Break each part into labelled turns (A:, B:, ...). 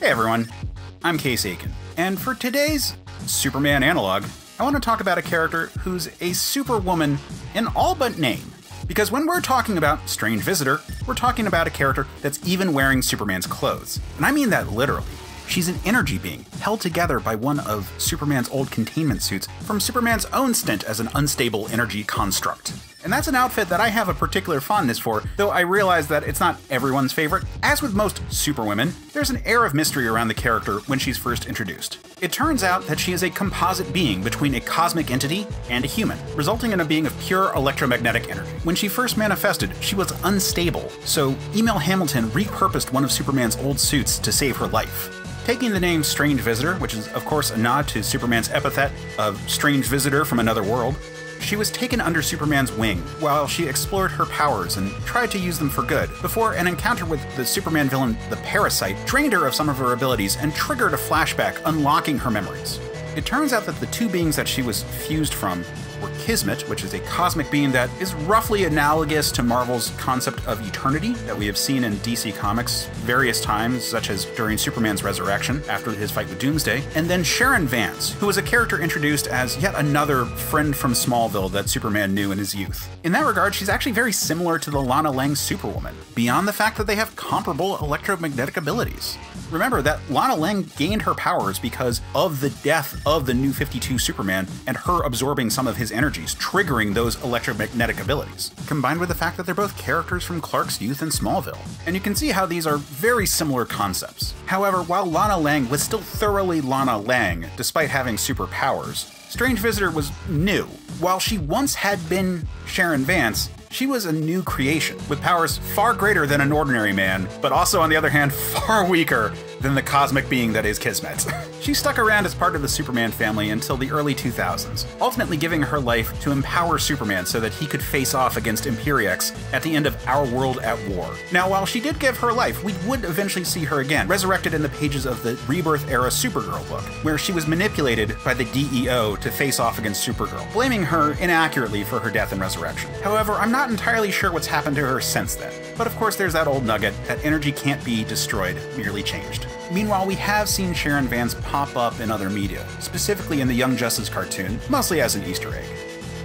A: Hey everyone, I'm Case Aiken, and for today's Superman Analogue, I want to talk about a character who's a superwoman in all but name. Because when we're talking about Strange Visitor, we're talking about a character that's even wearing Superman's clothes. And I mean that literally. She's an energy being, held together by one of Superman's old containment suits from Superman's own stint as an unstable energy construct. And that's an outfit that I have a particular fondness for, though I realize that it's not everyone's favorite. As with most superwomen, there's an air of mystery around the character when she's first introduced. It turns out that she is a composite being between a cosmic entity and a human, resulting in a being of pure electromagnetic energy. When she first manifested, she was unstable, so Email Hamilton repurposed one of Superman's old suits to save her life. Taking the name Strange Visitor, which is of course a nod to Superman's epithet of strange visitor from another world, she was taken under Superman's wing while she explored her powers and tried to use them for good, before an encounter with the Superman villain, the Parasite, drained her of some of her abilities and triggered a flashback, unlocking her memories. It turns out that the two beings that she was fused from were Kismet, which is a cosmic being that is roughly analogous to Marvel's concept of eternity that we have seen in DC Comics various times, such as during Superman's resurrection after his fight with Doomsday, and then Sharon Vance, who was a character introduced as yet another friend from Smallville that Superman knew in his youth. In that regard, she's actually very similar to the Lana Lang Superwoman, beyond the fact that they have comparable electromagnetic abilities. Remember that Lana Lang gained her powers because of the death of the New 52 Superman and her absorbing some of his energies, triggering those electromagnetic abilities, combined with the fact that they're both characters from Clark's youth in Smallville. And you can see how these are very similar concepts. However, while Lana Lang was still thoroughly Lana Lang, despite having superpowers, Strange Visitor was new. While she once had been Sharon Vance, she was a new creation, with powers far greater than an ordinary man, but also, on the other hand, far weaker than the cosmic being that is Kismet. She stuck around as part of the Superman family until the early 2000s, ultimately giving her life to empower Superman so that he could face off against Imperiex at the end of Our World at War. Now, while she did give her life, we would eventually see her again, resurrected in the pages of the Rebirth-era Supergirl book, where she was manipulated by the DEO to face off against Supergirl, blaming her inaccurately for her death and resurrection. However, I'm not entirely sure what's happened to her since then. But of course there's that old nugget that energy can't be destroyed, merely changed. Meanwhile, we have seen Sharon Vance pop up in other media, specifically in the Young Justice cartoon, mostly as an Easter egg.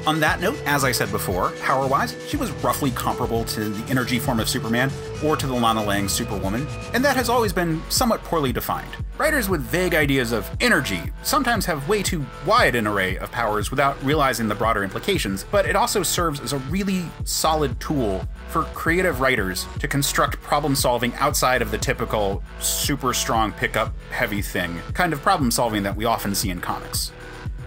A: On that note, as I said before, power-wise, she was roughly comparable to the energy form of Superman or to the Lana Lang Superwoman, and that has always been somewhat poorly defined. Writers with vague ideas of energy sometimes have way too wide an array of powers without realizing the broader implications, but it also serves as a really solid tool for creative writers to construct problem solving outside of the typical super strong pickup heavy thing kind of problem solving that we often see in comics.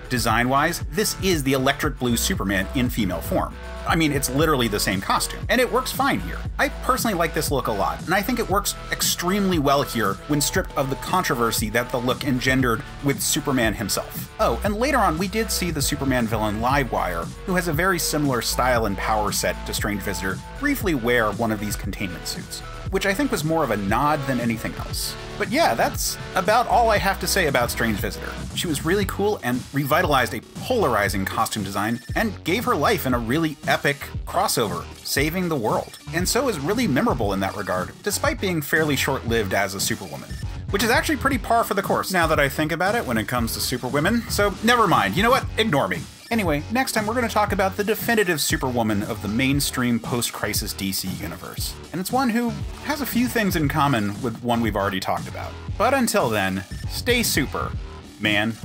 A: Design-wise, this is the electric blue Superman in female form. I mean, it's literally the same costume, and it works fine here. I personally like this look a lot, and I think it works extremely well here when stripped of the controversy that the look engendered with Superman himself. Oh, and later on we did see the Superman villain Livewire, who has a very similar style and power set to Strange Visitor, briefly wear one of these containment suits, which I think was more of a nod than anything else. But yeah, that's about all I have to say about Strange Visitor. She was really cool and revitalized a polarizing costume design and gave her life in a really epic crossover, saving the world. And so is really memorable in that regard, despite being fairly short-lived as a superwoman. Which is actually pretty par for the course now that I think about it when it comes to superwomen, so never mind, you know what, ignore me. Anyway, next time we're going to talk about the definitive superwoman of the mainstream post-crisis DC universe. And it's one who has a few things in common with one we've already talked about. But until then, stay super, man.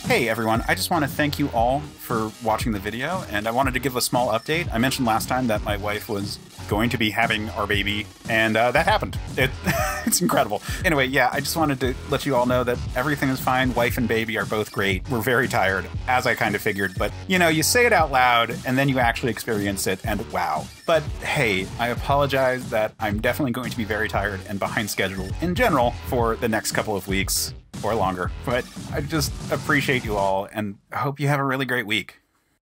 A: Hey everyone, I just want to thank you all for watching the video, and I wanted to give a small update. I mentioned last time that my wife was going to be having our baby, and that happened. It's incredible. Anyway, yeah, I just wanted to let you all know that everything is fine. Wife and baby are both great. We're very tired, as I kind of figured, but you know, you say it out loud, and then you actually experience it, and wow. But hey, I apologize that I'm definitely going to be very tired and behind schedule in general for the next couple of weeks. Or longer, but I just appreciate you all and I hope you have a really great week.